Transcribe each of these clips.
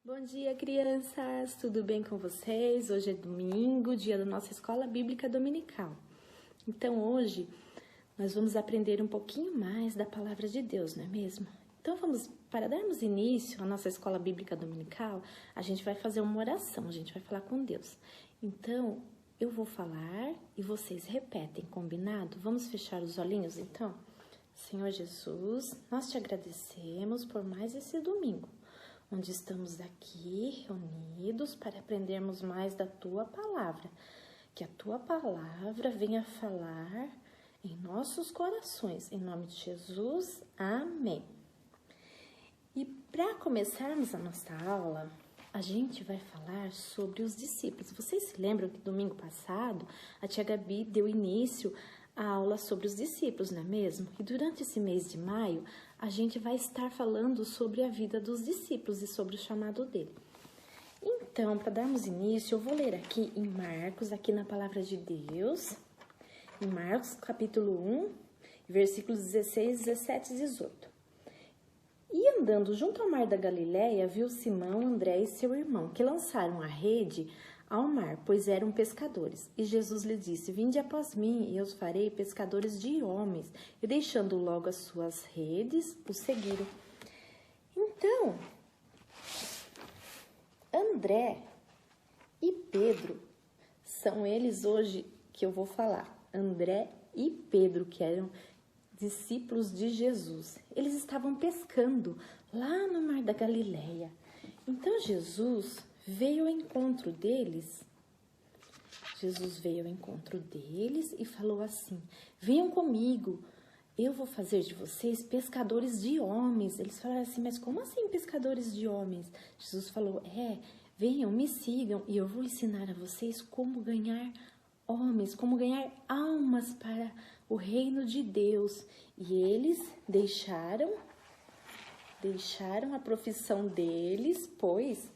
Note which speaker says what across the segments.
Speaker 1: Bom dia, crianças! Tudo bem com vocês? Hoje é domingo, dia da nossa escola bíblica dominical. Então, hoje, nós vamos aprender um pouquinho mais da palavra de Deus, não é mesmo? Então, para darmos início à nossa escola bíblica dominical, a gente vai fazer uma oração, a gente vai falar com Deus. Então, eu vou falar e vocês repetem, combinado? Vamos fechar os olhinhos, então? Senhor Jesus, nós te agradecemos por mais esse domingo, onde estamos aqui reunidos para aprendermos mais da Tua Palavra. Que a Tua Palavra venha falar em nossos corações. Em nome de Jesus, amém. E para começarmos a nossa aula, a gente vai falar sobre os discípulos. Vocês se lembram que domingo passado a tia Gabi deu início à aula sobre os discípulos, não é mesmo? E durante esse mês de maio, a gente vai estar falando sobre a vida dos discípulos e sobre o chamado dele. Então, para darmos início, eu vou ler aqui em Marcos, aqui na Palavra de Deus, em Marcos, capítulo 1, versículos 16, 17 e 18. E andando junto ao mar da Galileia, viu Simão, André e seu irmão, que lançaram a rede ao mar, pois eram pescadores. E Jesus lhe disse: Vinde após mim, e eu os farei pescadores de homens. E deixando logo as suas redes, os seguiram. Então, André e Pedro, são eles hoje que eu vou falar. André e Pedro, que eram discípulos de Jesus. Eles estavam pescando lá no mar da Galileia. Então, Jesus veio ao encontro deles. Jesus veio ao encontro deles e falou assim: venham comigo, eu vou fazer de vocês pescadores de homens. Eles falaram assim: mas como assim pescadores de homens? Jesus falou: venham, me sigam e eu vou ensinar a vocês como ganhar homens, como ganhar almas para o reino de Deus. E eles deixaram a profissão deles, pois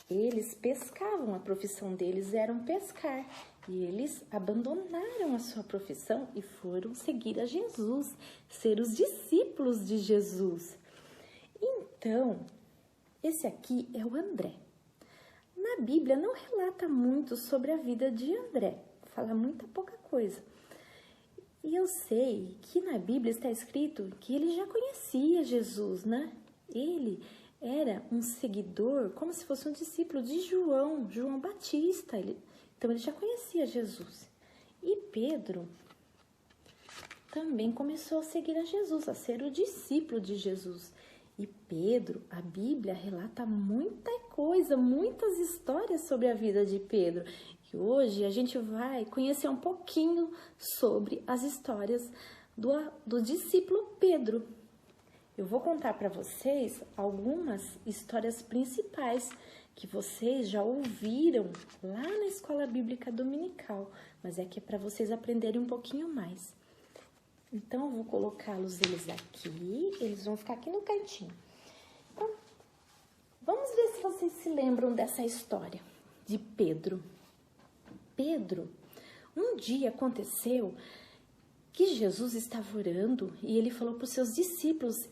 Speaker 1: eles pescavam, a profissão deles era pescar. E eles abandonaram a sua profissão e foram seguir a Jesus, ser os discípulos de Jesus. Então, esse aqui é o André. Na Bíblia não relata muito sobre a vida de André, fala muita pouca coisa. E eu sei que na Bíblia está escrito que ele já conhecia Jesus, né? Ele era um seguidor, como se fosse um discípulo de João Batista. Então, ele já conhecia Jesus. E Pedro também começou a seguir a Jesus, a ser o discípulo de Jesus. E Pedro, a Bíblia relata muita coisa, muitas histórias sobre a vida de Pedro. E hoje a gente vai conhecer um pouquinho sobre as histórias do discípulo Pedro. Eu vou contar para vocês algumas histórias principais que vocês já ouviram lá na Escola Bíblica Dominical, mas é que é para vocês aprenderem um pouquinho mais. Então, eu vou colocá-los aqui, eles vão ficar aqui no cantinho. Então, vamos ver se vocês se lembram dessa história de Pedro. Pedro, um dia aconteceu que Jesus estava orando e ele falou para os seus discípulos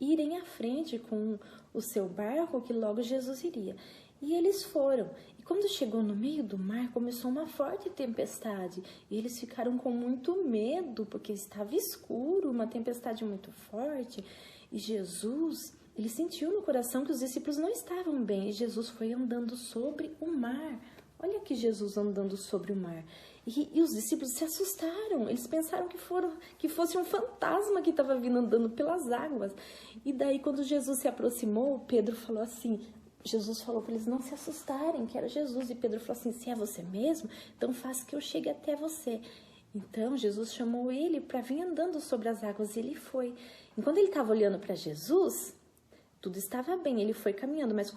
Speaker 1: irem à frente com o seu barco, que logo Jesus iria. E eles foram. E quando chegou no meio do mar, começou uma forte tempestade. E eles ficaram com muito medo, porque estava escuro, uma tempestade muito forte. E Jesus, ele sentiu no coração que os discípulos não estavam bem. E Jesus foi andando sobre o mar. Olha que Jesus andando sobre o mar. E os discípulos se assustaram. Eles pensaram que fosse um fantasma que estava vindo andando pelas águas. E daí, quando Jesus se aproximou, Pedro falou assim... Jesus falou para eles não se assustarem, que era Jesus. E Pedro falou assim: se é você mesmo, então faça que eu chegue até você. Então, Jesus chamou ele para vir andando sobre as águas e ele foi. E quando ele estava olhando para Jesus... tudo estava bem, ele foi caminhando, mas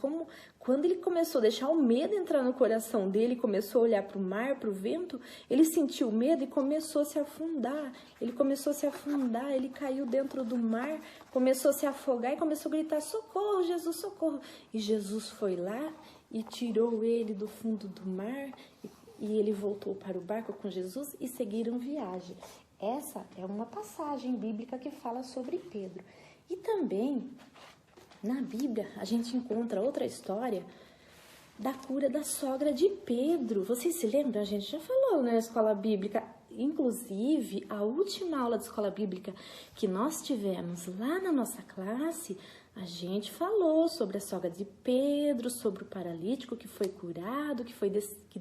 Speaker 1: quando ele começou a deixar o medo entrar no coração dele, começou a olhar para o mar, para o vento, ele sentiu medo e começou a se afundar. Ele caiu dentro do mar, começou a se afogar e começou a gritar: socorro, Jesus, socorro. E Jesus foi lá e tirou ele do fundo do mar e ele voltou para o barco com Jesus e seguiram viagem. Essa é uma passagem bíblica que fala sobre Pedro. E também... Na Bíblia, a gente encontra outra história da cura da sogra de Pedro. Vocês se lembram? A gente já falou na escola bíblica. Inclusive, a última aula de escola bíblica que nós tivemos lá na nossa classe, a gente falou sobre a sogra de Pedro, sobre o paralítico que foi curado, que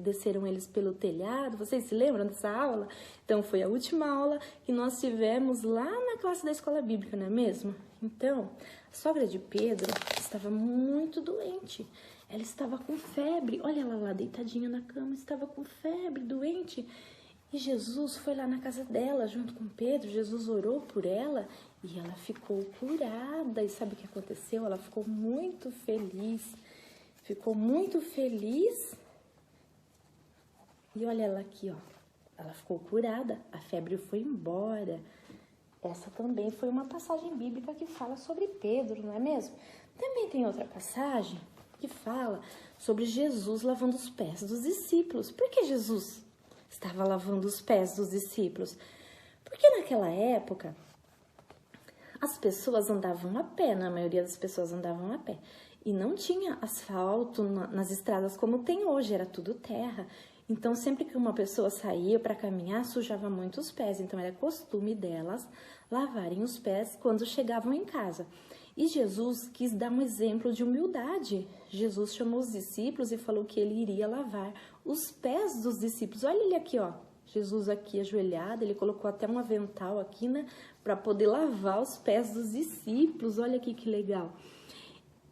Speaker 1: desceram eles pelo telhado. Vocês se lembram dessa aula? Então, foi a última aula que nós tivemos lá na classe da escola bíblica, não é mesmo? Então, a sogra de Pedro estava muito doente. Ela estava com febre. Olha ela lá deitadinha na cama, estava com febre, doente. E Jesus foi lá na casa dela, junto com Pedro. Jesus orou por ela e ela ficou curada. E sabe o que aconteceu? Ela ficou muito feliz. Ficou muito feliz. E olha ela aqui, ó. Ela ficou curada, a febre foi embora. Essa também foi uma passagem bíblica que fala sobre Pedro, não é mesmo? Também tem outra passagem que fala sobre Jesus lavando os pés dos discípulos. Por que Jesus estava lavando os pés dos discípulos? Porque naquela época as pessoas andavam a pé, a maioria das pessoas andavam a pé. E não tinha asfalto nas estradas como tem hoje, era tudo terra. Então sempre que uma pessoa saía para caminhar, sujava muito os pés. Então era costume delas lavarem os pés quando chegavam em casa. E Jesus quis dar um exemplo de humildade. Jesus chamou os discípulos e falou que ele iria lavar os pés dos discípulos. Olha ele aqui, ó. Jesus aqui ajoelhado, ele colocou até um avental aqui, né? Para poder lavar os pés dos discípulos. Olha aqui que legal.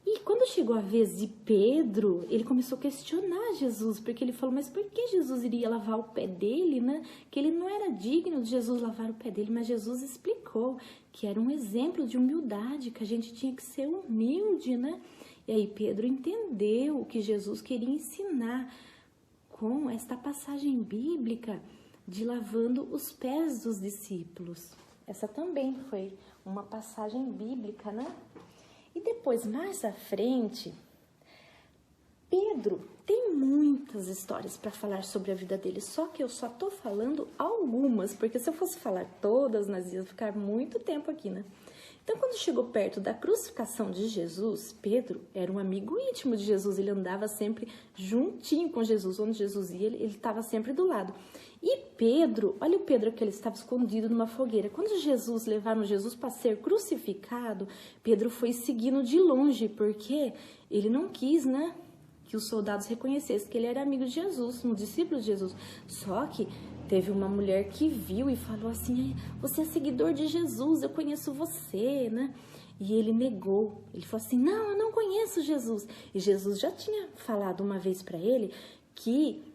Speaker 1: E quando chegou a vez de Pedro, ele começou a questionar Jesus, porque ele falou, mas por que Jesus iria lavar o pé dele, né? Que ele não era digno de Jesus lavar o pé dele, mas Jesus explicou que era um exemplo de humildade, que a gente tinha que ser humilde, né? E aí Pedro entendeu o que Jesus queria ensinar com esta passagem bíblica de lavando os pés dos discípulos. Essa também foi uma passagem bíblica, né? E depois, mais à frente, Pedro tem muitas histórias para falar sobre a vida dele, só que eu só tô falando algumas, porque se eu fosse falar todas, nós ia ficar muito tempo aqui, né? Então, quando chegou perto da crucificação de Jesus, Pedro era um amigo íntimo de Jesus, ele andava sempre juntinho com Jesus, onde Jesus ia, ele estava sempre do lado. E Pedro, olha o Pedro que ele estava escondido numa fogueira. Quando levaram Jesus para ser crucificado, Pedro foi seguindo de longe, porque ele não quis, né, que os soldados reconhecessem que ele era amigo de Jesus, um discípulo de Jesus. Só que teve uma mulher que viu e falou assim, você é seguidor de Jesus, eu conheço você, né? E ele negou, ele falou assim, não, eu não conheço Jesus. E Jesus já tinha falado uma vez para ele que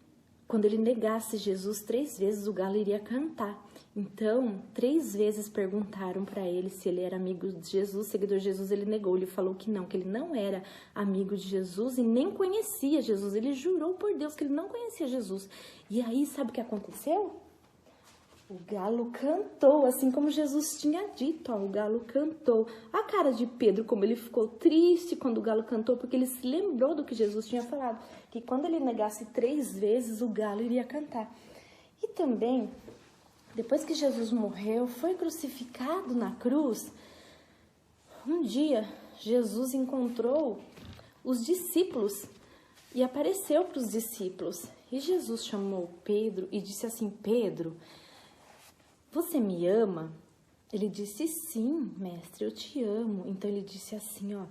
Speaker 1: quando ele negasse Jesus 3 vezes, o galo iria cantar. Então, 3 vezes perguntaram para ele se ele era amigo de Jesus, seguidor de Jesus, ele negou. Ele falou que ele não era amigo de Jesus e nem conhecia Jesus. Ele jurou por Deus que ele não conhecia Jesus. E aí, sabe o que aconteceu? O galo cantou, assim como Jesus tinha dito, ó, o galo cantou. A cara de Pedro, como ele ficou triste quando o galo cantou, porque ele se lembrou do que Jesus tinha falado, que quando ele negasse 3 vezes, o galo iria cantar. E também, depois que Jesus morreu, foi crucificado na cruz, um dia Jesus encontrou os discípulos e apareceu para os discípulos. E Jesus chamou Pedro e disse assim, Pedro, você me ama? Ele disse, sim, mestre, eu te amo. Então ele disse assim, ó,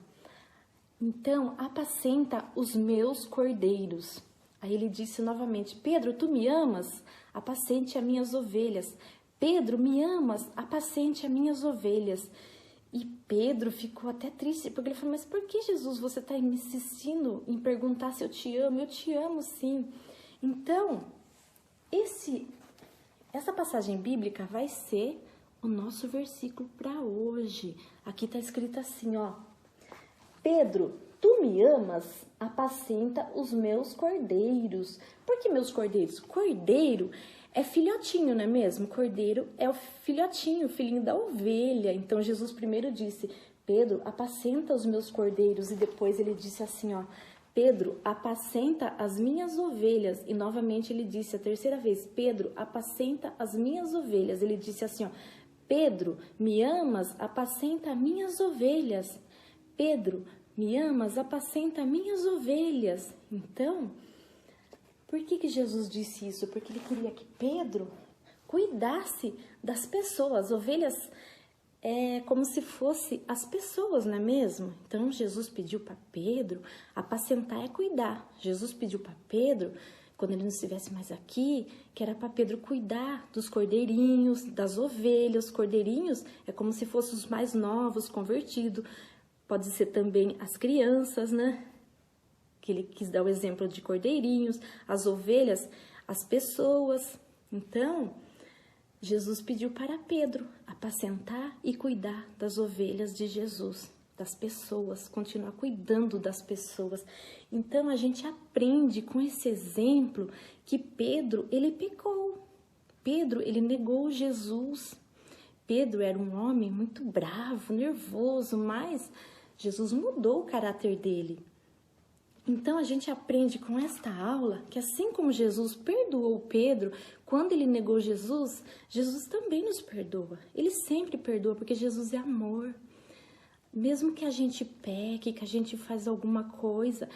Speaker 1: então apacenta os meus cordeiros. Aí ele disse novamente, Pedro, tu me amas? Apacente as minhas ovelhas. Pedro, me amas? Apacente as minhas ovelhas. E Pedro ficou até triste, porque ele falou, mas por que, Jesus, você está me insistindo em perguntar se eu te amo? Eu te amo, sim. Então, essa passagem bíblica vai ser o nosso versículo para hoje. Aqui está escrito assim, ó. Pedro, tu me amas? Apacenta os meus cordeiros. Por que meus cordeiros? Cordeiro é filhotinho, não é mesmo? Cordeiro é o filhotinho, o filhinho da ovelha. Então, Jesus primeiro disse, Pedro, apacenta os meus cordeiros. E depois ele disse assim, ó, Pedro, apacenta as minhas ovelhas. E novamente ele disse a terceira vez, Pedro, apacenta as minhas ovelhas. Ele disse assim, ó, Pedro, me amas? Apacenta as minhas ovelhas. Pedro, me amas? Apacenta minhas ovelhas. Então, por que Jesus disse isso? Porque ele queria que Pedro cuidasse das pessoas. Ovelhas é como se fosse as pessoas, não é mesmo? Então, Jesus pediu para Pedro, apacentar é cuidar. Jesus pediu para Pedro, quando ele não estivesse mais aqui, que era para Pedro cuidar dos cordeirinhos, das ovelhas. Os cordeirinhos é como se fossem os mais novos, convertidos. Pode ser também as crianças, né? Que ele quis dar o exemplo de cordeirinhos. As ovelhas, as pessoas. Então, Jesus pediu para Pedro apacentar e cuidar das ovelhas de Jesus, das pessoas, continuar cuidando das pessoas. Então, a gente aprende com esse exemplo que Pedro, ele pecou. Pedro, ele negou Jesus. Pedro era um homem muito bravo, nervoso, mas Jesus mudou o caráter dele. Então, a gente aprende com esta aula que assim como Jesus perdoou Pedro, quando ele negou Jesus, Jesus também nos perdoa. Ele sempre perdoa, porque Jesus é amor. Mesmo que a gente peque, que a gente faz alguma coisa,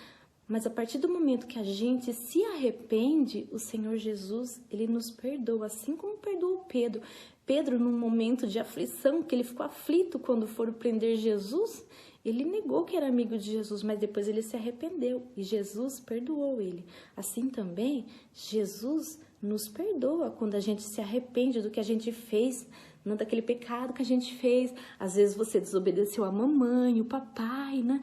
Speaker 1: mas a partir do momento que a gente se arrepende, o Senhor Jesus, ele nos perdoa, assim como perdoou Pedro. Pedro, num momento de aflição, que ele ficou aflito quando foram prender Jesus, ele negou que era amigo de Jesus, mas depois ele se arrependeu e Jesus perdoou ele. Assim também, Jesus nos perdoa quando a gente se arrepende do que a gente fez, não daquele pecado que a gente fez. Às vezes você desobedeceu a mamãe, o papai, né?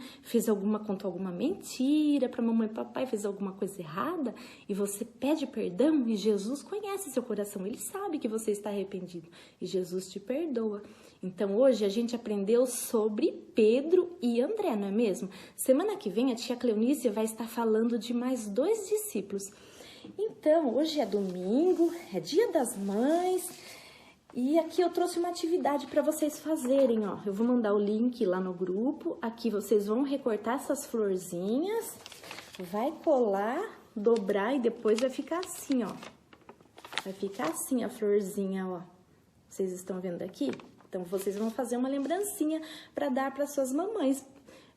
Speaker 1: Contou alguma mentira para mamãe e papai, fez alguma coisa errada e você pede perdão e Jesus conhece seu coração, ele sabe que você está arrependido e Jesus te perdoa. Então hoje a gente aprendeu sobre Pedro e André, não é mesmo? Semana que vem a tia Cleonice vai estar falando de mais 2 discípulos. Então hoje é domingo, é dia das mães. E aqui eu trouxe uma atividade para vocês fazerem, ó. Eu vou mandar o link lá no grupo. Aqui vocês vão recortar essas florzinhas, vai colar, dobrar e depois vai ficar assim, ó. Vai ficar assim a florzinha, ó. Vocês estão vendo aqui? Então vocês vão fazer uma lembrancinha para dar para suas mamães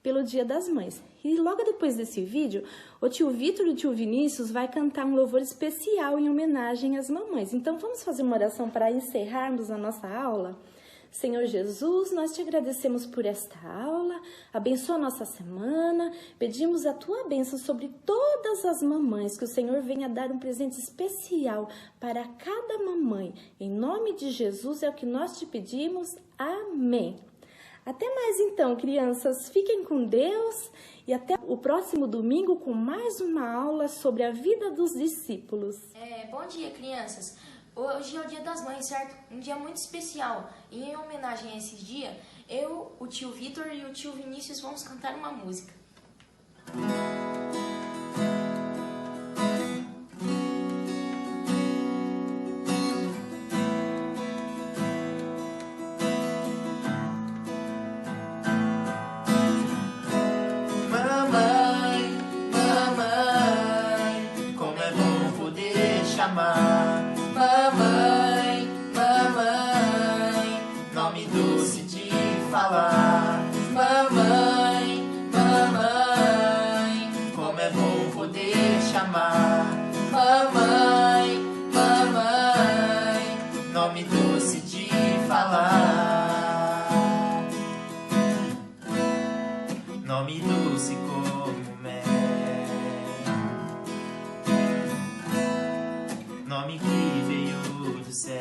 Speaker 1: pelo Dia das Mães. E logo depois desse vídeo, o tio Vitor e o tio Vinícius vai cantar um louvor especial em homenagem às mamães. Então vamos fazer uma oração para encerrarmos a nossa aula? Senhor Jesus, nós te agradecemos por esta aula, abençoa a nossa semana, pedimos a tua bênção sobre todas as mamães, que o Senhor venha dar um presente especial para cada mamãe. Em nome de Jesus é o que nós te pedimos. Amém. Até mais então, crianças. Fiquem com Deus e até o próximo domingo com mais uma aula sobre a vida dos discípulos.
Speaker 2: Bom dia, crianças. Hoje é o Dia das Mães, certo? Um dia muito especial. E em homenagem a esse dia, eu, o tio Vitor e o tio Vinícius vamos cantar uma música.
Speaker 3: Mamãe, mamãe, nome doce de falar. Mamãe, mamãe, como é bom poder chamar. Mamãe, mamãe, nome doce de falar. Nome doce como mel, nome que veio do céu.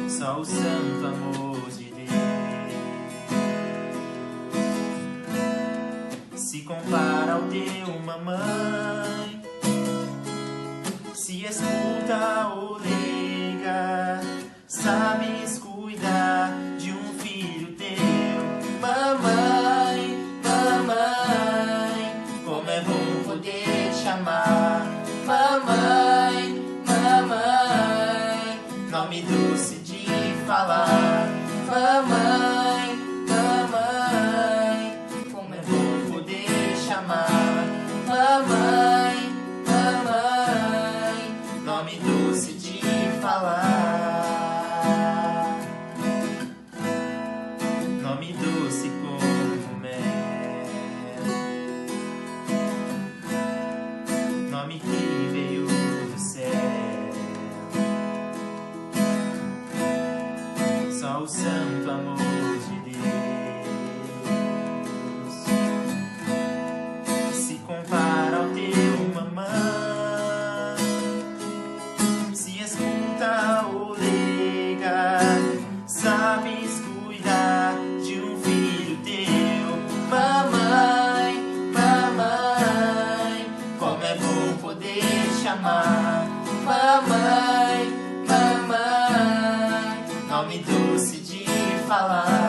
Speaker 3: Só o santo amor de Deus se compara ao teu, mamãe. Se escuta ou leiga, sabes cuidar de um filho teu. Mamãe, mamãe, como é bom poder chamar. Mamãe, mamãe, nome doce de falar. Mamãe, mamãe, como é bom poder chamar. Mamãe, mamãe, nome doce de falar. nome doce como mel, nome que veio do céu, só o santo amor de Deus se compara ao teu mamãe, se escuta ou leiga, sabes cuidar de um filho teu. Mamãe, mamãe, como é bom poder chamar. Mamãe, mamãe, nome doce de falar.